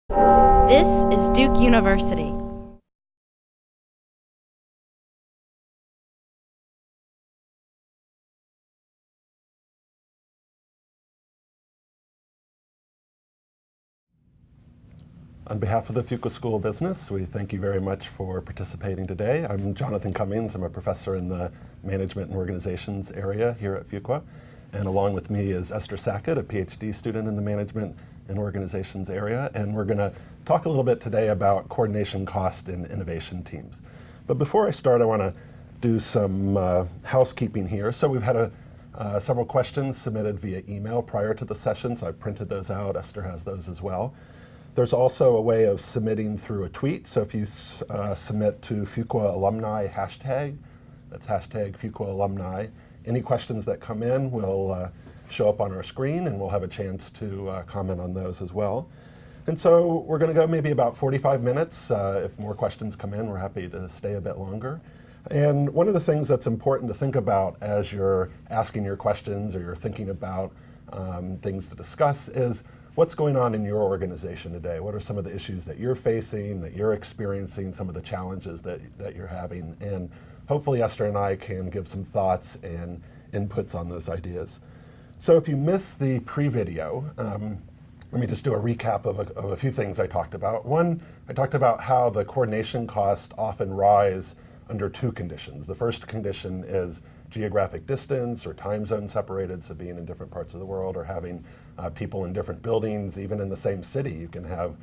This is Duke University. On behalf of the Fuqua School of Business, we thank you very much for participating today. I'm Jonathon Cummings. I'm a professor in the Management and Organizations area here at Fuqua. And along with me is Esthers PhD, a PhD student in the Management and Organizations area. And we're going to talk a little bit today about coordination cost in innovation teams. But before I start, I want to do some housekeeping here. So we've had several questions submitted via email prior to the session, so I've printed those out. Esther has those as well. There's also a way of submitting through a tweet. So if you submit to Fuqua alumni hashtag, that's hashtag Fuqua alumni, any questions that come in will show up on our screen and we'll have a chance to comment on those as well. And so we're going to go maybe about 45 minutes. If more questions come in, we're happy to stay a bit longer. And one of the things that's important to think about as you're asking your questions or you're thinking about things to discuss is what's going on in your organization today? What are some of the issues that you're facing, that you're experiencing, some of the challenges that you're having? And hopefully Esther and I can give some thoughts and inputs on those ideas. So if you missed the pre-video, let me just do a recap of a few things I talked about. One, I talked about how the coordination costs often rise under two conditions. The first condition is geographic distance or time zone separated, so being in different parts of the world or having people in different buildings, even in the same city, you can have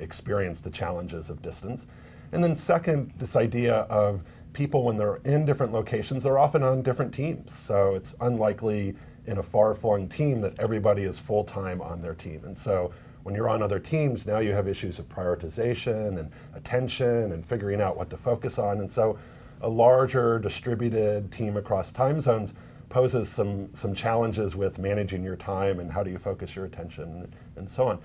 experienced the challenges of distance. And then second, this idea of people when they're in different locations, they're often on different teams. So it's unlikely in a far-flung team that everybody is full-time on their team. And so when you're on other teams, now you have issues of prioritization and attention and figuring out what to focus on. And so a larger distributed team across time zones poses some challenges with managing your time and how do you focus your attention and so on.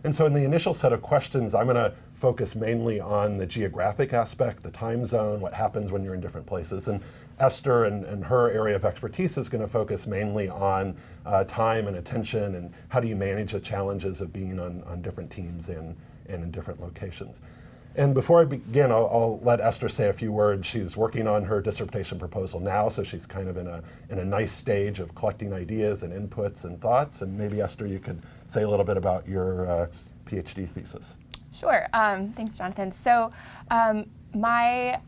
And so in the initial set of questions, I'm going to focus mainly on the geographic aspect, the time zone, what happens when you're in different places. And Esther and her area of expertise is going to focus mainly on time and attention and how do you manage the challenges of being on different teams and in different locations. And before I begin, I'll let Esther say a few words. She's working on her dissertation proposal now, so she's kind of in a nice stage of collecting ideas and inputs and thoughts. And maybe Esther, you could say a little bit about your PhD thesis. Sure. Thanks, Jonathan. So my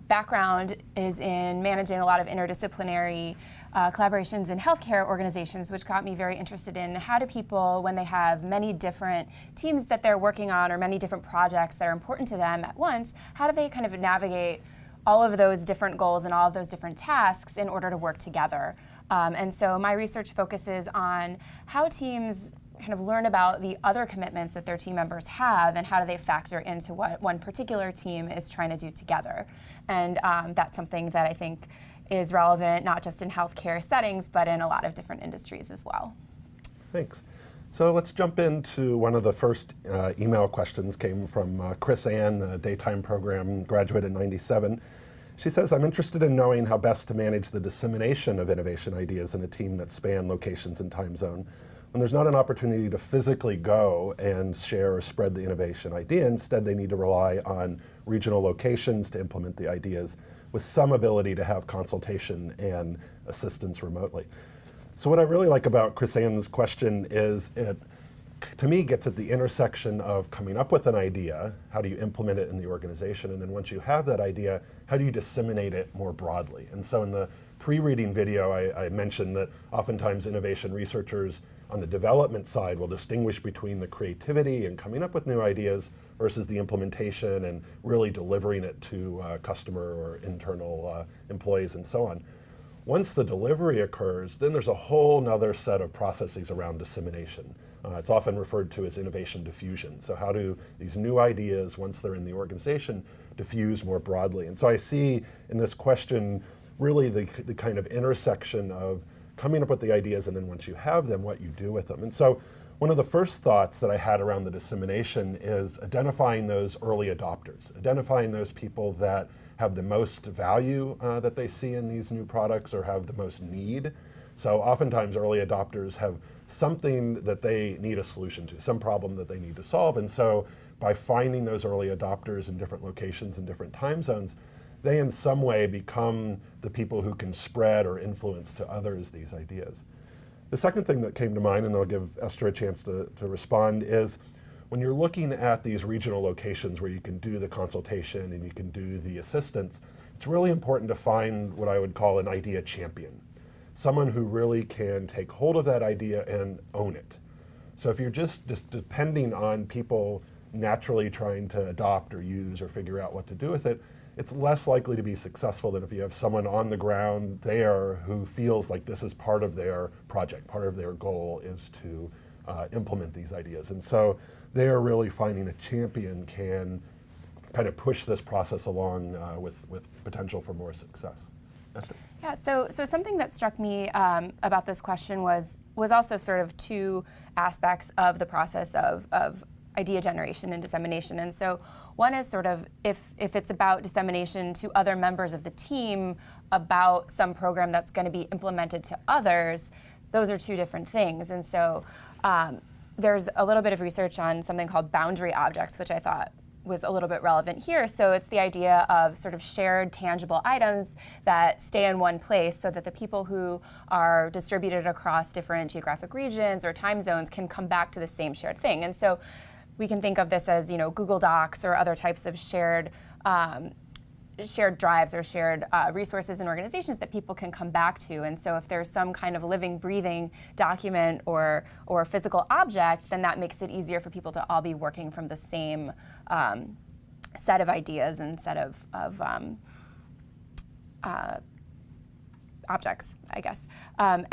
background is in managing a lot of interdisciplinary collaborations in healthcare organizations, which got me very interested in how do people, when they have many different teams that they're working on or many different projects that are important to them at once, how do they kind of navigate all of those different goals and all of those different tasks in order to work together? And so my research focuses on how teams kind of learn about the other commitments that their team members have and how do they factor into what one particular team is trying to do together. And that's something that I think is relevant not just in healthcare settings, but in a lot of different industries as well. Thanks. So let's jump into one of the first email questions came from Chris Ann, the daytime program graduate in '97. She says, I'm interested in knowing how best to manage the dissemination of innovation ideas in a team that span locations and time zone. When there's not an opportunity to physically go and share or spread the innovation idea, instead they need to rely on regional locations to implement the ideas with some ability to have consultation and assistance remotely. So what I really like about Chris Ann's question is it, to me, gets at the intersection of coming up with an idea, how do you implement it in the organization, and then once you have that idea, how do you disseminate it more broadly? And so in the pre-reading video, I mentioned that oftentimes innovation researchers on the development side will distinguish between the creativity and coming up with new ideas versus the implementation and really delivering it to customer or internal employees and so on. Once the delivery occurs, then there's a whole nother set of processes around dissemination. It's often referred to as innovation diffusion. So how do these new ideas, once they're in the organization, diffuse more broadly? And so I see in this question really the kind of intersection of coming up with the ideas and then once you have them, what you do with them. And so one of the first thoughts that I had around the dissemination is identifying those early adopters, identifying those people that have the most value that they see in these new products or have the most need So oftentimes early adopters have something that they need a solution to, some problem that they need to solve. And so by finding those early adopters in different locations and different time zones, they in some way become the people who can spread or influence to others these ideas. The second thing that came to mind, and I'll give Esther a chance to respond, is when you're looking at these regional locations where you can do the consultation and you can do the assistance, it's really important to find what I would call an idea champion. Someone who really can take hold of that idea and own it. So if you're just depending on people naturally trying to adopt or use or figure out what to do with it, it's less likely to be successful than if you have someone on the ground there who feels like this is part of their project, part of their goal is to implement these ideas. And so they're really finding a champion can kind of push this process along with potential for more success. Esther? Yeah, so something that struck me about this question was also sort of two aspects of the process of idea generation and dissemination. And so one is sort of if it's about dissemination to other members of the team about some program that's going to be implemented to others, those are two different things. And so there's a little bit of research on something called boundary objects, which I thought was a little bit relevant here. So it's the idea of sort of shared tangible items that stay in one place so that the people who are distributed across different geographic regions or time zones can come back to the same shared thing. And so we can think of this as, Google Docs or other types of shared drives or shared resources and organizations that people can come back to. And so if there's some kind of living, breathing document or physical object, then that makes it easier for people to all be working from the same set of ideas and set of objects, I guess. And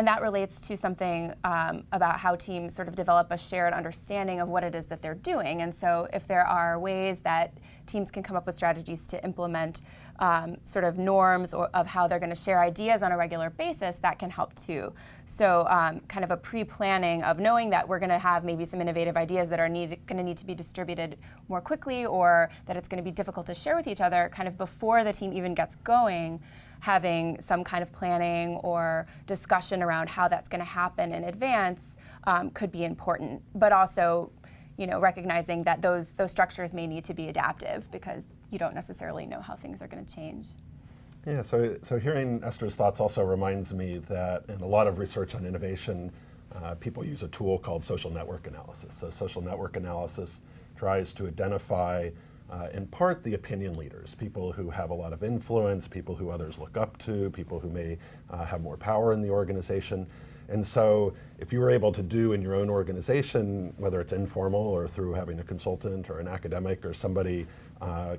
that relates to something about how teams sort of develop a shared understanding of what it is that they're doing. And so if there are ways that teams can come up with strategies to implement sort of norms of how they're going to share ideas on a regular basis, that can help too. So kind of a pre-planning of knowing that we're going to have maybe some innovative ideas that are going to need to be distributed more quickly, or that it's going to be difficult to share with each other kind of before the team even gets going. Having some kind of planning or discussion around how that's going to happen in advance could be important, but also, recognizing that those structures may need to be adaptive because you don't necessarily know how things are going to change. Yeah, so hearing Esther's thoughts also reminds me that in a lot of research on innovation, people use a tool called social network analysis. So social network analysis tries to identify in part the opinion leaders, people who have a lot of influence, people who others look up to, people who may have more power in the organization. And so if you were able to do in your own organization, whether it's informal or through having a consultant or an academic or somebody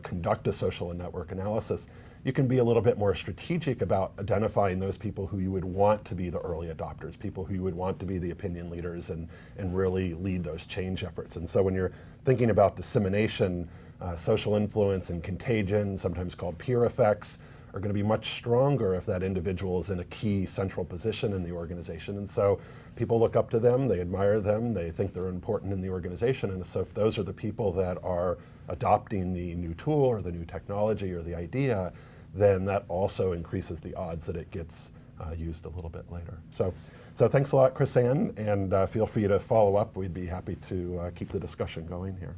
conduct a social and network analysis, you can be a little bit more strategic about identifying those people who you would want to be the early adopters, people who you would want to be the opinion leaders and really lead those change efforts. And so when you're thinking about dissemination, social influence and contagion, sometimes called peer effects, are going to be much stronger if that individual is in a key central position in the organization. And so people look up to them, they admire them, they think they're important in the organization. And so if those are the people that are adopting the new tool or the new technology or the idea, then that also increases the odds that it gets used a little bit later. So thanks a lot, Chris Ann, and feel free to follow up. We'd be happy to keep the discussion going here.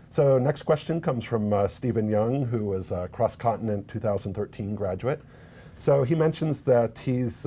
So next question comes from Stephen Young, who was a cross-continent 2013 graduate. So he mentions that he's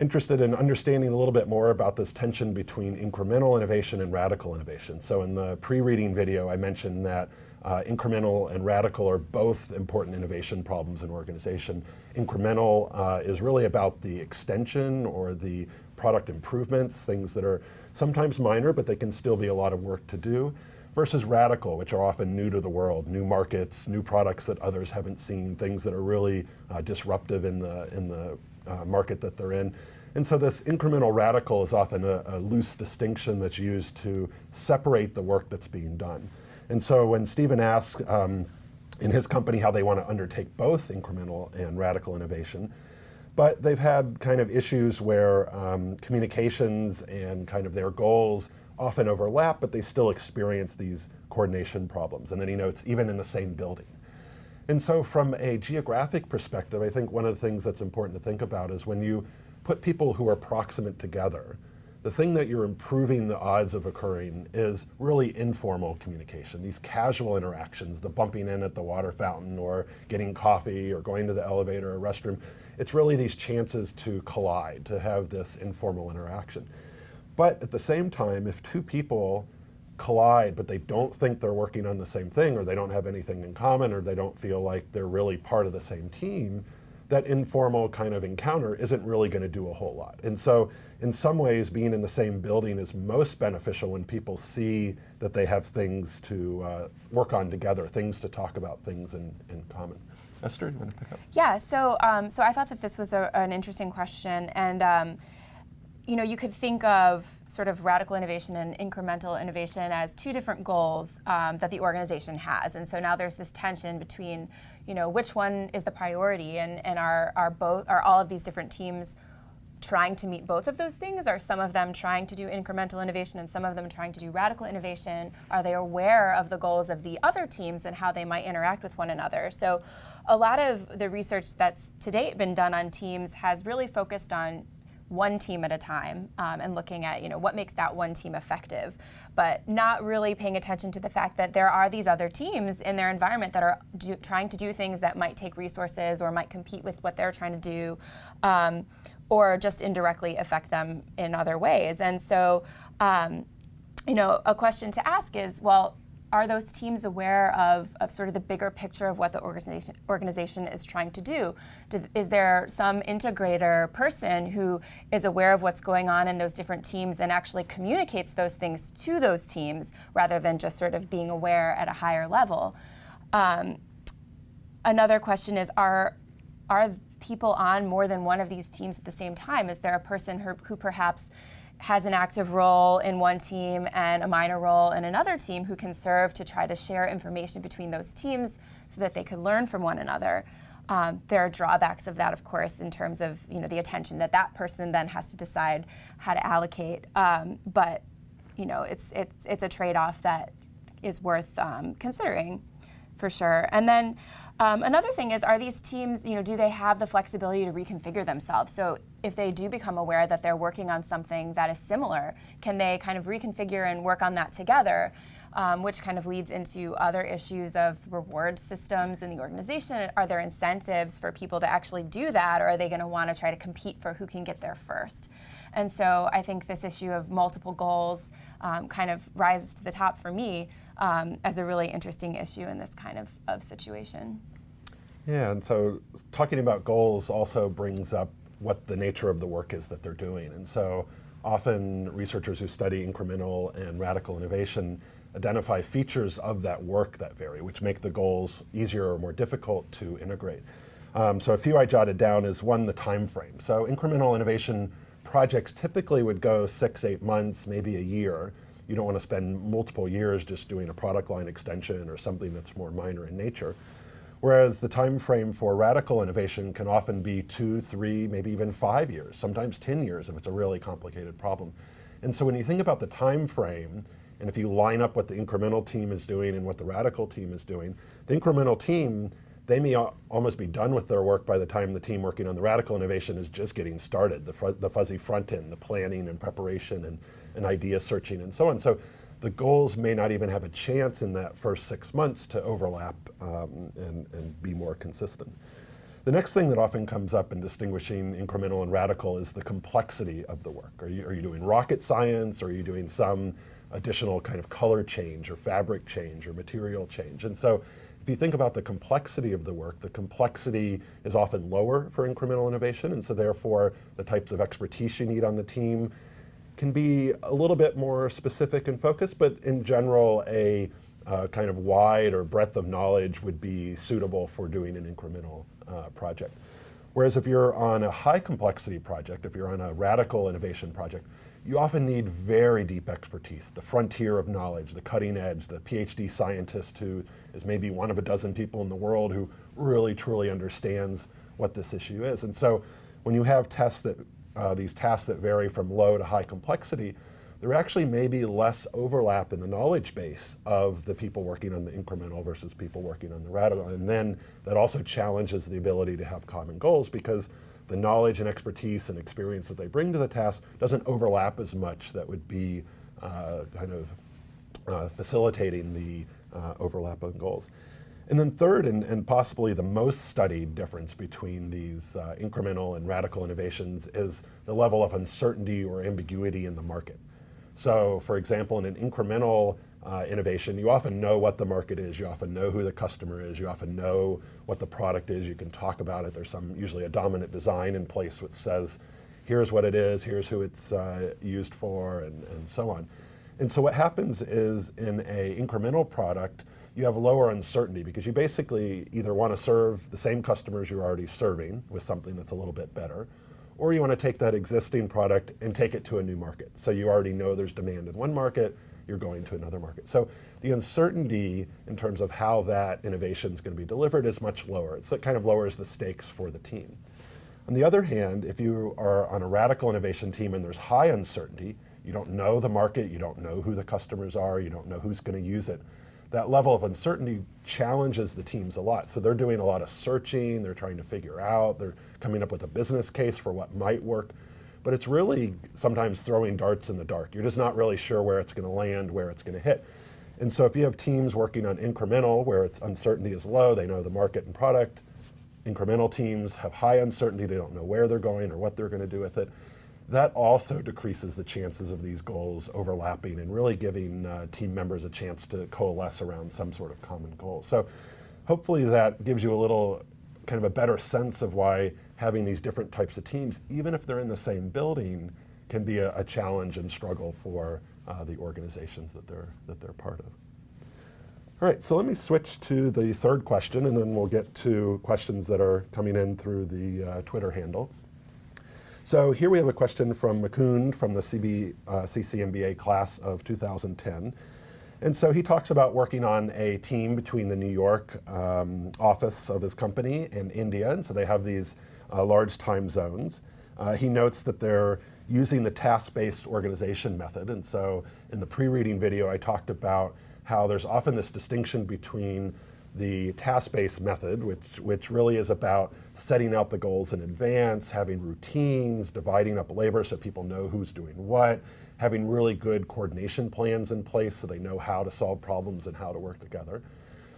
interested in understanding a little bit more about this tension between incremental innovation and radical innovation. So in the pre-reading video, I mentioned that incremental and radical are both important innovation problems in organization. Incremental is really about the extension or the product improvements, things that are sometimes minor, but they can still be a lot of work to do. Versus radical, which are often new to the world, new markets, new products that others haven't seen, things that are really disruptive in the market that they're in. And so this incremental radical is often a loose distinction that's used to separate the work that's being done. And so when Stephen asks in his company how they want to undertake both incremental and radical innovation, but they've had kind of issues where communications and kind of their goals often overlap, but they still experience these coordination problems. And then he notes, even in the same building. And so from a geographic perspective, I think one of the things that's important to think about is when you put people who are proximate together, the thing that you're improving the odds of occurring is really informal communication, these casual interactions, the bumping in at the water fountain or getting coffee or going to the elevator or restroom. It's really these chances to collide, to have this informal interaction. But at the same time, if two people collide, but they don't think they're working on the same thing, or they don't have anything in common, or they don't feel like they're really part of the same team, that informal kind of encounter isn't really going to do a whole lot. And so in some ways, being in the same building is most beneficial when people see that they have things to work on together, things to talk about, things in common. Esther, you want to pick up? Yeah, so I thought that this was an interesting question, and you could think of sort of radical innovation and incremental innovation as two different goals that the organization has. And so now there's this tension between, which one is the priority, and are all of these different teams trying to meet both of those things? Are some of them trying to do incremental innovation and some of them trying to do radical innovation? Are they aware of the goals of the other teams and how they might interact with one another? So a lot of the research that's to date been done on teams has really focused on one team at a time and looking at what makes that one team effective, but not really paying attention to the fact that there are these other teams in their environment that are trying to do things that might take resources or might compete with what they're trying to do, or just indirectly affect them in other ways. And so, a question to ask is, well, are those teams aware of sort of the bigger picture of what the organization is trying to do? Is there some integrator person who is aware of what's going on in those different teams and actually communicates those things to those teams rather than just sort of being aware at a higher level? Another question is, are people on more than one of these teams at the same time? Is there a person who perhaps has an active role in one team and a minor role in another team who can serve to try to share information between those teams so that they could learn from one another? There are drawbacks of that, of course, in terms of the attention that person then has to decide how to allocate. But it's a trade-off that is worth considering, for sure. And then another thing is, are these teams, do they have the flexibility to reconfigure themselves? So if they do become aware that they're working on something that is similar, can they kind of reconfigure and work on that together? Which kind of leads into other issues of reward systems in the organization. Are there incentives for people to actually do that, or are they going to want to try to compete for who can get there first? And so I think this issue of multiple goals kind of rises to the top for me as a really interesting issue in this kind of situation. Yeah, and so talking about goals also brings up what the nature of the work is that they're doing. And so often researchers who study incremental and radical innovation identify features of that work that vary, which make the goals easier or more difficult to integrate. So a few I jotted down is one, the time frame. So incremental innovation projects typically would go 6-8 months, maybe a year. You don't want to spend multiple years just doing a product line extension or something that's more minor in nature. Whereas the time frame for radical innovation can often be 2, 3, maybe even 5 years, sometimes 10 years if it's a really complicated problem. And so when you think about the time frame, and if you line up what the incremental team is doing and what the radical team is doing, the incremental team, they may almost be done with their work by the time the team working on the radical innovation is just getting started, the fuzzy front end, the planning and preparation and idea searching and so on. So the goals may not even have a chance in that first 6 months to overlap and be more consistent. The next thing that often comes up in distinguishing incremental and radical is the complexity of the work. Are you doing rocket science, or are you doing some additional kind of color change or fabric change or material change? And so if you think about the complexity of the work, the complexity is often lower for incremental innovation, and so therefore the types of expertise you need on the team can be a little bit more specific and focused, but in general a kind of wide or breadth of knowledge would be suitable for doing an incremental project. Whereas if you're on a high complexity project, if you're on a radical innovation project, you often need very deep expertise, the frontier of knowledge, the cutting edge, the PhD scientist who is maybe one of a dozen people in the world who really truly understands what this issue is. And so when you have these tasks that vary from low to high complexity, there actually may be less overlap in the knowledge base of the people working on the incremental versus people working on the radical. And then that also challenges the ability to have common goals, because the knowledge and expertise and experience that they bring to the task doesn't overlap as much. That would be facilitating the overlap of goals. And then third, and possibly the most studied difference between these incremental and radical innovations is the level of uncertainty or ambiguity in the market. So for example, in an incremental innovation, you often know what the market is, you often know who the customer is, you often know what the product is, you can talk about it. There's usually a dominant design in place which says, here's what it is, here's who it's used for, and so on. And so what happens is in an incremental product, you have lower uncertainty because you basically either want to serve the same customers you're already serving with something that's a little bit better, or you want to take that existing product and take it to a new market. So you already know there's demand in one market, you're going to another market. So the uncertainty in terms of how that innovation is going to be delivered is much lower. So it kind of lowers the stakes for the team. On the other hand, if you are on a radical innovation team and there's high uncertainty, you don't know the market, you don't know who the customers are, you don't know who's going to use it, that level of uncertainty challenges the teams a lot. So they're doing a lot of searching, they're trying to figure out, they're coming up with a business case for what might work. But it's really sometimes throwing darts in the dark. You're just not really sure where it's going to land, where it's going to hit. And so if you have teams working on incremental, where its uncertainty is low, they know the market and product. Incremental teams have high uncertainty, they don't know where they're going or what they're going to do with it. That also decreases the chances of these goals overlapping and really giving team members a chance to coalesce around some sort of common goal. So hopefully that gives you a little kind of a better sense of why having these different types of teams, even if they're in the same building, can be a challenge and struggle for the organizations that they're part of. All right, so let me switch to the third question, and then we'll get to questions that are coming in through the Twitter handle. So here we have a question from Mukund from the CCMBA class of 2010. And so he talks about working on a team between the New York office of his company and India, and so they have these large time zones. He notes that they're using the task-based organization method, and so in the pre-reading video I talked about how there's often this distinction between the task-based method, which really is about setting out the goals in advance, having routines, dividing up labor so people know who's doing what, having really good coordination plans in place so they know how to solve problems and how to work together.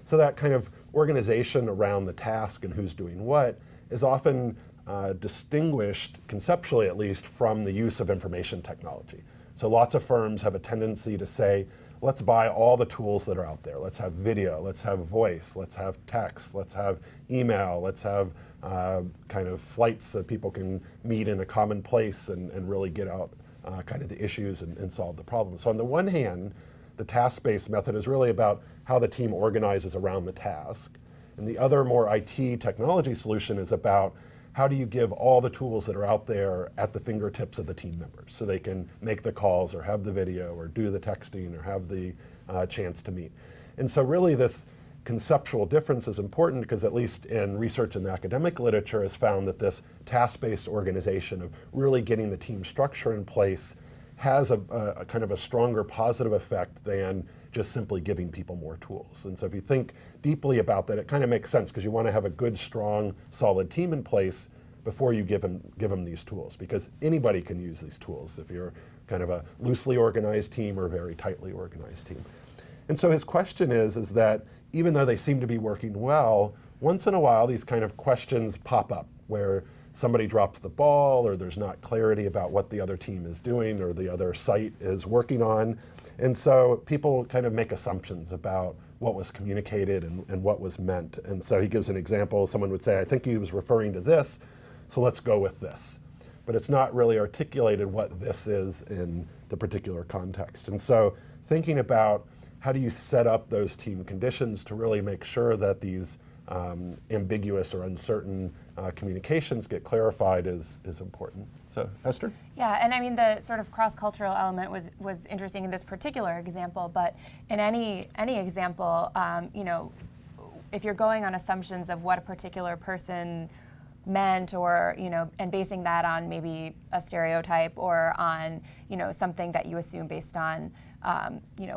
So that kind of organization around the task and who's doing what is often distinguished, conceptually at least, from the use of information technology. So lots of firms have a tendency to say, let's buy all the tools that are out there. Let's have video, let's have voice, let's have text, let's have email, let's have kind of flights so people can meet in a common place and really get out kind of the issues and solve the problem. So on the one hand, the task-based method is really about how the team organizes around the task. And the other more IT technology solution is about how do you give all the tools that are out there at the fingertips of the team members so they can make the calls or have the video or do the texting or have the chance to meet. And so really this conceptual difference is important because at least in research in the academic literature has found that this task-based organization of really getting the team structure in place has a kind of a stronger positive effect than just simply giving people more tools. And so if you think deeply about that, it kind of makes sense because you want to have a good, strong, solid team in place before you give them these tools, because anybody can use these tools if you're kind of a loosely organized team or a very tightly organized team. And so his question is that even though they seem to be working well, once in a while these kind of questions pop up where somebody drops the ball or there's not clarity about what the other team is doing or the other site is working on. And so people kind of make assumptions about what was communicated and what was meant. And so he gives an example. Someone would say, I think he was referring to this, so let's go with this. But it's not really articulated what this is in the particular context. And so thinking about how do you set up those team conditions to really make sure that these ambiguous or uncertain communications get clarified is important. So, Esther? Yeah, and I mean the sort of cross-cultural element was interesting in this particular example, but in any example, you know, if you're going on assumptions of what a particular person meant, or you know, and basing that on maybe a stereotype or on something that you assume based on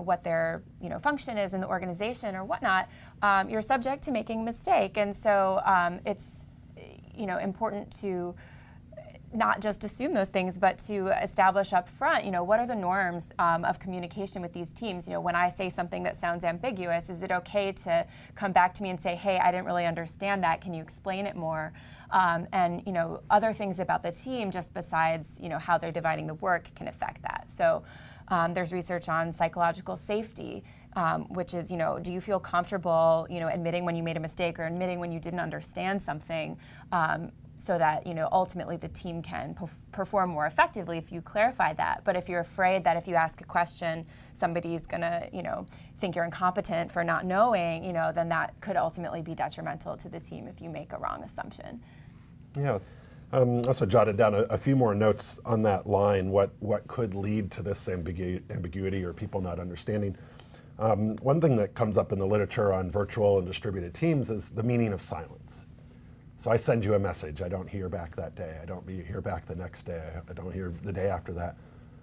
what their function is in the organization or whatnot, you're subject to making a mistake, and so it's important to not just assume those things, but to establish up front, what are the norms of communication with these teams? When I say something that sounds ambiguous, is it okay to come back to me and say, hey, I didn't really understand that, can you explain it more? And other things about the team, just besides how they're dividing the work, can affect that. So there's research on psychological safety, which is, do you feel comfortable, admitting when you made a mistake or admitting when you didn't understand something, so that ultimately the team can perform more effectively if you clarify that. But if you're afraid that if you ask a question, somebody's gonna think you're incompetent for not knowing, then that could ultimately be detrimental to the team if you make a wrong assumption. Yeah. Also jotted down a few more notes on that line, what could lead to this ambiguity or people not understanding. One thing that comes up in the literature on virtual and distributed teams is the meaning of silence. So I send you a message, I don't hear back that day, I don't hear back the next day, I don't hear the day after that.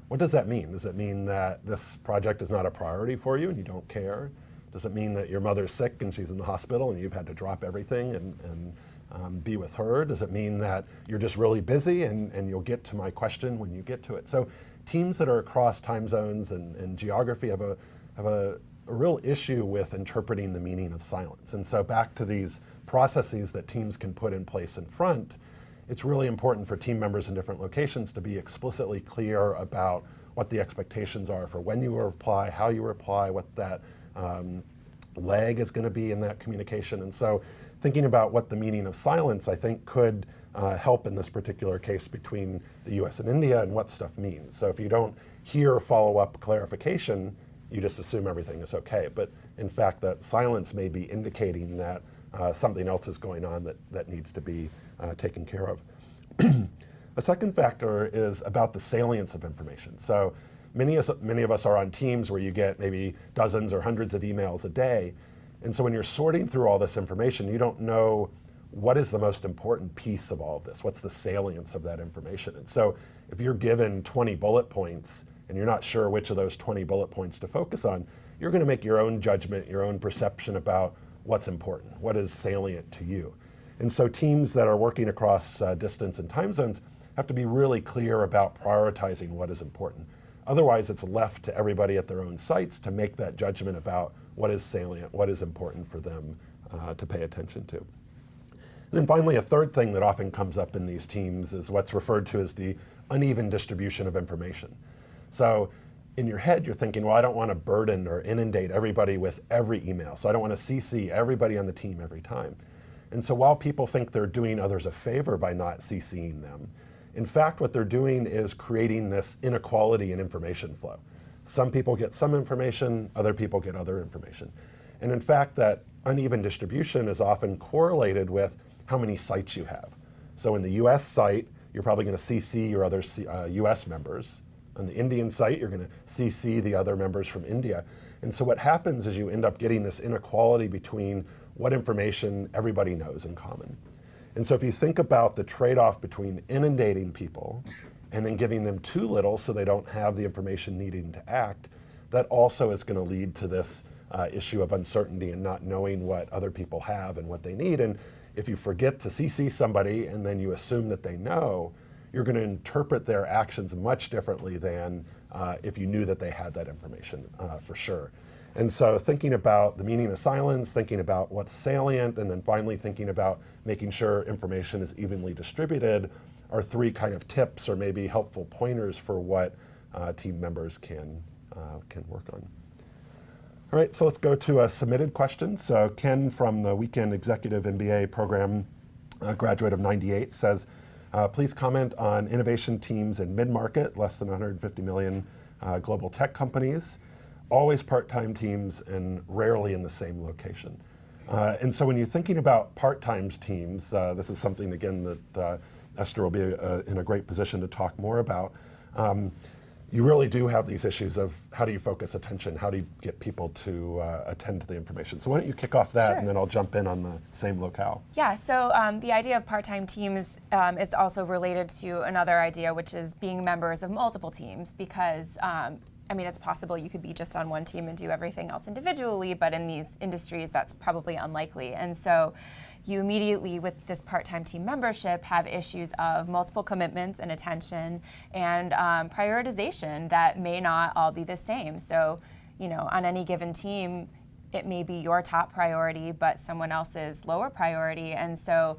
What does that mean? Does it mean that this project is not a priority for you and you don't care? Does it mean that your mother's sick and she's in the hospital and you've had to drop everything and be with her? Does it mean that you're just really busy and you'll get to my question when you get to it? So teams that are across time zones and geography have a real issue with interpreting the meaning of silence. And so back to these processes that teams can put in place in front, it's really important for team members in different locations to be explicitly clear about what the expectations are for when you reply, how you reply, what that lag is going to be in that communication. And so thinking about what the meaning of silence, I think, could help in this particular case between the US and India and what stuff means. So if you don't hear follow-up clarification, you just assume everything is okay. But in fact, that silence may be indicating that something else is going on that needs to be taken care of. A second factor is about the salience of information. So many of us are on teams where you get maybe dozens or hundreds of emails a day. And so when you're sorting through all this information, you don't know what is the most important piece of all of this. What's the salience of that information? And so if you're given 20 bullet points and you're not sure which of those 20 bullet points to focus on, you're going to make your own judgment, your own perception about what's important, what is salient to you. And so teams that are working across distance and time zones have to be really clear about prioritizing what is important. Otherwise, it's left to everybody at their own sites to make that judgment about what is salient, what is important for them to pay attention to. And then finally, a third thing that often comes up in these teams is what's referred to as the uneven distribution of information. So in your head, you're thinking, well, I don't want to burden or inundate everybody with every email. So I don't want to CC everybody on the team every time. And so while people think they're doing others a favor by not CCing them, in fact, what they're doing is creating this inequality in information flow. Some people get some information, other people get other information. And in fact, that uneven distribution is often correlated with how many sites you have. So in the US site, you're probably going to CC your other US members. On the Indian site, you're going to CC the other members from India. And so what happens is you end up getting this inequality between what information everybody knows in common. And so if you think about the trade-off between inundating people and then giving them too little so they don't have the information needing to act, that also is going to lead to this issue of uncertainty and not knowing what other people have and what they need. And if you forget to CC somebody and then you assume that they know, you're going to interpret their actions much differently than if you knew that they had that information for sure. And so thinking about the meaning of silence, thinking about what's salient, and then finally thinking about making sure information is evenly distributed are three kind of tips or maybe helpful pointers for what team members can work on. All right, so let's go to a submitted question. So Ken from the Weekend Executive MBA program, a graduate of '98, says, please comment on innovation teams in mid-market, less than 150 million global tech companies, always part-time teams and rarely in the same location. And so when you're thinking about part-time teams, this is something, again, that Esther will be in a great position to talk more about. You really do have these issues of how do you focus attention, how do you get people to attend to the information. So why don't you kick off that, Sure. And then I'll jump in on the same locale. Yeah, so the idea of part-time teams is also related to another idea, which is being members of multiple teams, because I mean, it's possible you could be just on one team and do everything else individually, but in these industries, that's probably unlikely. And so you immediately, with this part-time team membership, have issues of multiple commitments and attention and prioritization that may not all be the same. So, on any given team, it may be your top priority, but someone else's lower priority. And so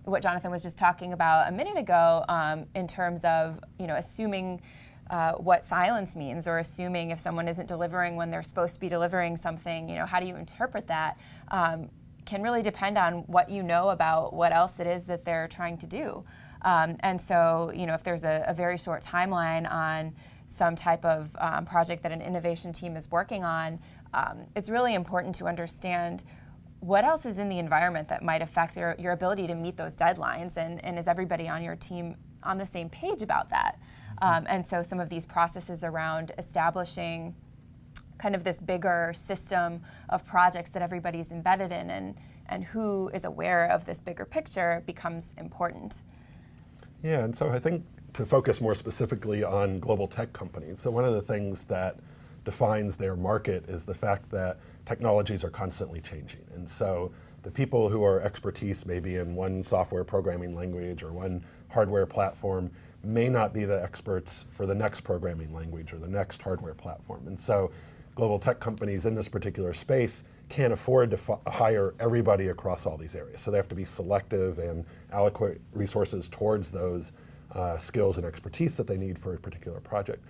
what Jonathon was just talking about a minute ago in terms of, assuming what silence means, or assuming if someone isn't delivering when they're supposed to be delivering something, how do you interpret that, can really depend on what you know about what else it is that they're trying to do. And so, if there's a very short timeline on some type of project that an innovation team is working on, it's really important to understand what else is in the environment that might affect your ability to meet those deadlines, and is everybody on your team on the same page about that? And so some of these processes around establishing kind of this bigger system of projects that everybody's embedded in and who is aware of this bigger picture becomes important. Yeah, and so I think to focus more specifically on global tech companies, so one of the things that defines their market is the fact that technologies are constantly changing. And so the people who are expertise maybe in one software programming language or one hardware platform may not be the experts for the next programming language or the next hardware platform. And so global tech companies in this particular space can't afford to hire everybody across all these areas. So they have to be selective and allocate resources towards those skills and expertise that they need for a particular project.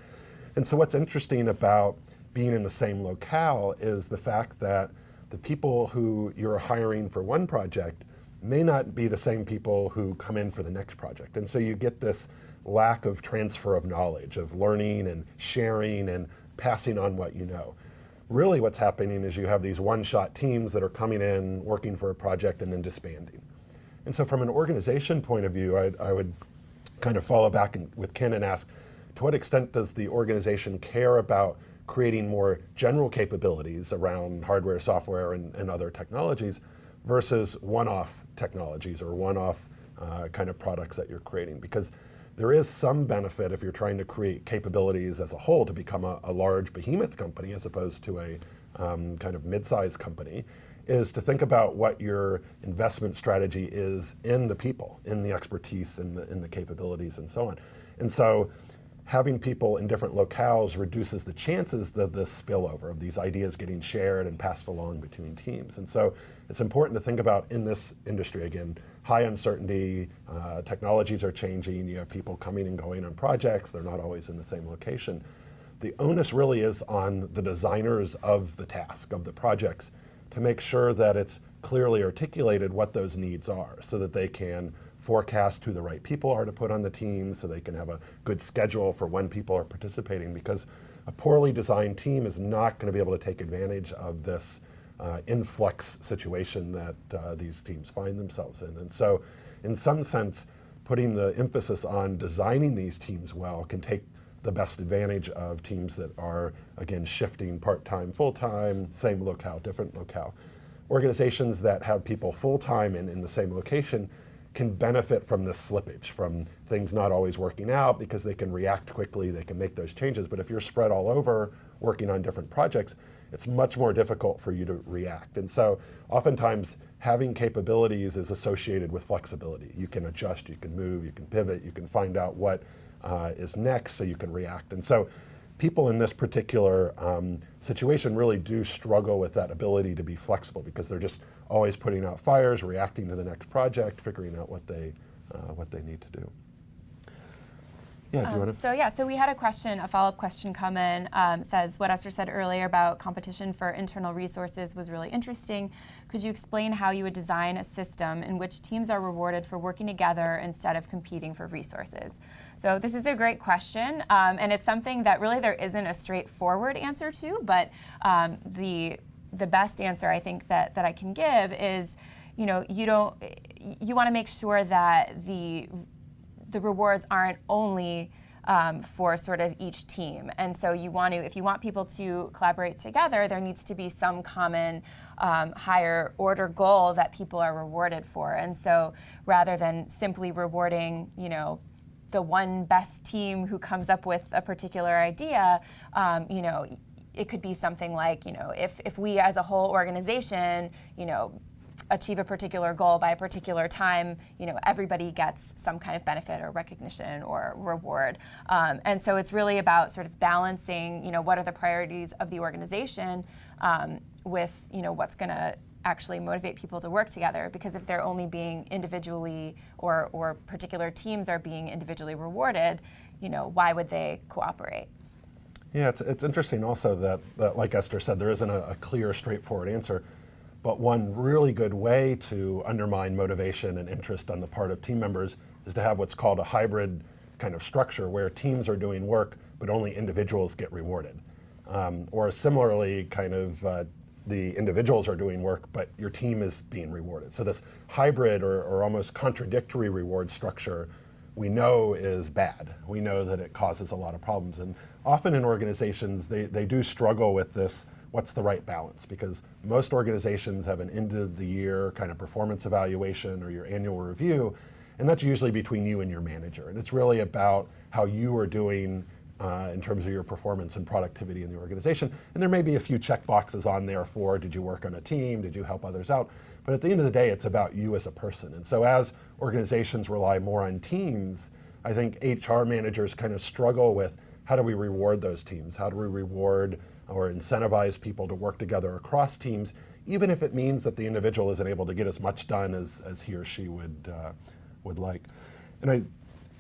And so what's interesting about being in the same locale is the fact that the people who you're hiring for one project may not be the same people who come in for the next project. And so you get this lack of transfer of knowledge, of learning and sharing and passing on what you know. Really what's happening is you have these one-shot teams that are coming in, working for a project, and then disbanding. And so from an organization point of view, I would kind of follow back with Ken and ask, to what extent does the organization care about creating more general capabilities around hardware, software, and other technologies versus one-off technologies or one-off kind of products that you're creating? Because there is some benefit if you're trying to create capabilities as a whole to become a large behemoth company as opposed to a kind of mid-sized company, is to think about what your investment strategy is in the people, in the expertise, in the capabilities, and so on. And so having people in different locales reduces the chances of this spillover, of these ideas getting shared and passed along between teams. And so it's important to think about in this industry, again, high uncertainty, technologies are changing, you have people coming and going on projects, they're not always in the same location. The onus really is on the designers of the task, of the projects, to make sure that it's clearly articulated what those needs are so that they can forecast who the right people are to put on the team, so they can have a good schedule for when people are participating, because a poorly designed team is not going to be able to take advantage of this influx situation that these teams find themselves in. And so in some sense, putting the emphasis on designing these teams well can take the best advantage of teams that are, again, shifting part-time, full-time, same locale, different locale. Organizations that have people full-time and in the same location can benefit from this slippage, from things not always working out, because they can react quickly, they can make those changes. But if you're spread all over working on different projects, it's much more difficult for you to react. And so oftentimes having capabilities is associated with flexibility. You can adjust, you can move, you can pivot, you can find out what is next so you can react. And so people in this particular situation really do struggle with that ability to be flexible, because they're just always putting out fires, reacting to the next project, figuring out what they need to do. Yeah, do you want to? So we had a follow-up question come in. Says, what Esther said earlier about competition for internal resources was really interesting. Could you explain how you would design a system in which teams are rewarded for working together instead of competing for resources? So this is a great question, and it's something that really there isn't a straightforward answer to, but the best answer I think that I can give is, you want to make sure that the rewards aren't only for sort of each team. And so if you want people to collaborate together, there needs to be some common higher order goal that people are rewarded for. And so rather than simply rewarding, the one best team who comes up with a particular idea, it could be something like, if we as a whole organization, achieve a particular goal by a particular time, everybody gets some kind of benefit or recognition or reward. And so it's really about sort of balancing, what are the priorities of the organization with, what's going to actually motivate people to work together, because if they're only being individually or particular teams are being individually rewarded, why would they cooperate? Yeah, it's interesting also that, like Esther said, there isn't a clear, straightforward answer, but one really good way to undermine motivation and interest on the part of team members is to have what's called a hybrid kind of structure where teams are doing work, but only individuals get rewarded. Or similarly, kind of the individuals are doing work, but your team is being rewarded. So this hybrid or almost contradictory reward structure we know is bad. We know that it causes a lot of problems. And often in organizations, they do struggle with this, what's the right balance? Because most organizations have an end of the year kind of performance evaluation or your annual review, and that's usually between you and your manager. And it's really about how you are doing in terms of your performance and productivity in the organization. And there may be a few check boxes on there for, did you work on a team? Did you help others out? But at the end of the day, it's about you as a person. And so as organizations rely more on teams, I think HR managers kind of struggle with, how do we reward those teams? How do we reward or incentivize people to work together across teams, even if it means that the individual isn't able to get as much done as he or she would like. And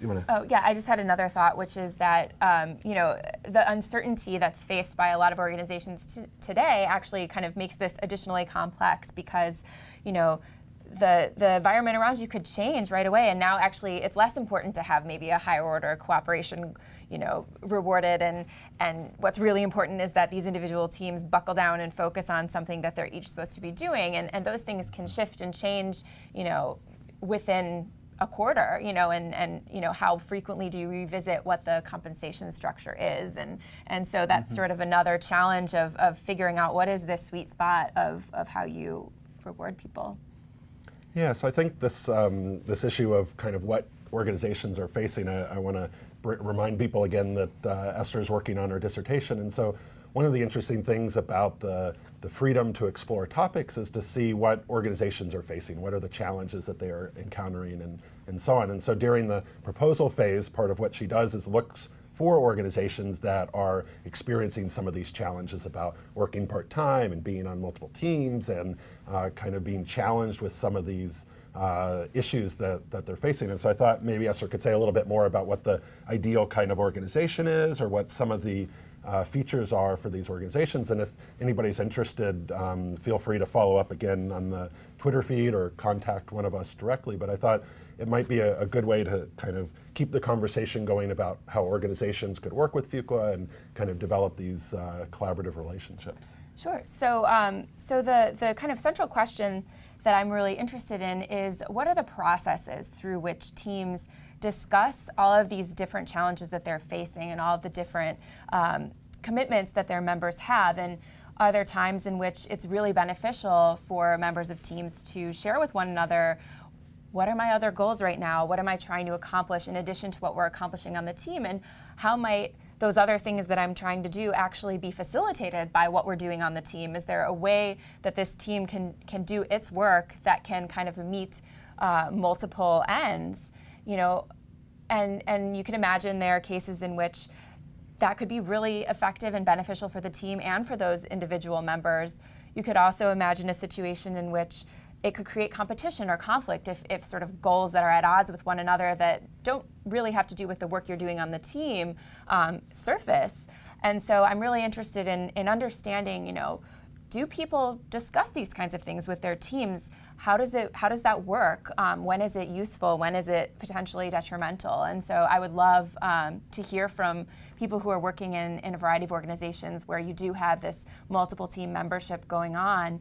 you want to? Oh, yeah, I just had another thought, which is that, the uncertainty that's faced by a lot of organizations today actually kind of makes this additionally complex because, the environment around you could change right away, and now actually it's less important to have maybe a higher order cooperation, rewarded, and what's really important is that these individual teams buckle down and focus on something that they're each supposed to be doing, and those things can shift and change, within a quarter, and how frequently do you revisit what the compensation structure is, and so that's sort of another challenge of figuring out what is this sweet spot of how you reward people. Yeah, so I think this issue of kind of what organizations are facing, I want to remind people again that Esther is working on her dissertation, and so one of the interesting things about the freedom to explore topics is to see what organizations are facing, what are the challenges that they are encountering, and so on. And so during the proposal phase, part of what she does is looks for organizations that are experiencing some of these challenges about working part-time and being on multiple teams and kind of being challenged with some of these issues that they're facing. And so I thought maybe Esther could say a little bit more about what the ideal kind of organization is, or what some of the features are for these organizations. And if anybody's interested, feel free to follow up again on the Twitter feed or contact one of us directly. But I thought it might be a good way to kind of keep the conversation going about how organizations could work with Fuqua and kind of develop these collaborative relationships. Sure. So the kind of central question that I'm really interested in is, what are the processes through which teams discuss all of these different challenges that they're facing and all of the different commitments that their members have? And are there times in which it's really beneficial for members of teams to share with one another, what are my other goals right now? What am I trying to accomplish in addition to what we're accomplishing on the team? And how might those other things that I'm trying to do actually be facilitated by what we're doing on the team? Is there a way that this team can do its work that can kind of meet multiple ends? And you can imagine there are cases in which that could be really effective and beneficial for the team and for those individual members. You could also imagine a situation in which it could create competition or conflict if sort of goals that are at odds with one another that don't really have to do with the work you're doing on the team surface. And so I'm really interested in understanding, do people discuss these kinds of things with their teams? How does that work? When is it useful? When is it potentially detrimental? And so I would love to hear from people who are working in a variety of organizations where you do have this multiple team membership going on,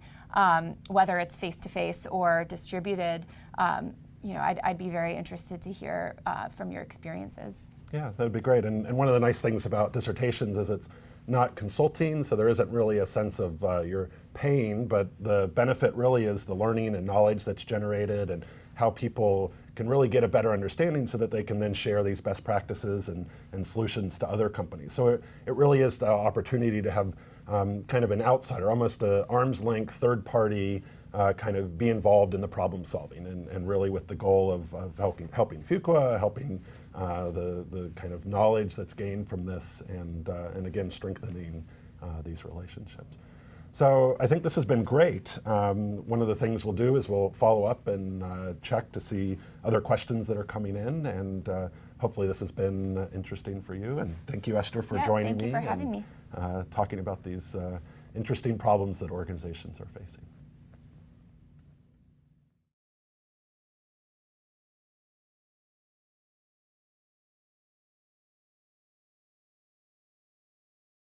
whether it's face-to-face or distributed. I'd be very interested to hear from your experiences. Yeah, that'd be great. And one of the nice things about dissertations is it's not consulting, so there isn't really a sense of you're paying, but the benefit really is the learning and knowledge that's generated and how people can really get a better understanding so that they can then share these best practices and solutions to other companies. So it really is the opportunity to have kind of an outsider, almost an arm's length, third party, kind of be involved in the problem solving, and really with the goal of helping Fuqua, helping the kind of knowledge that's gained from this, and again, strengthening these relationships. So I think this has been great. One of the things we'll do is we'll follow up and check to see other questions that are coming in, and hopefully this has been interesting for you. And thank you, Esther, for joining me. Thank you for having me. Talking about these interesting problems that organizations are facing.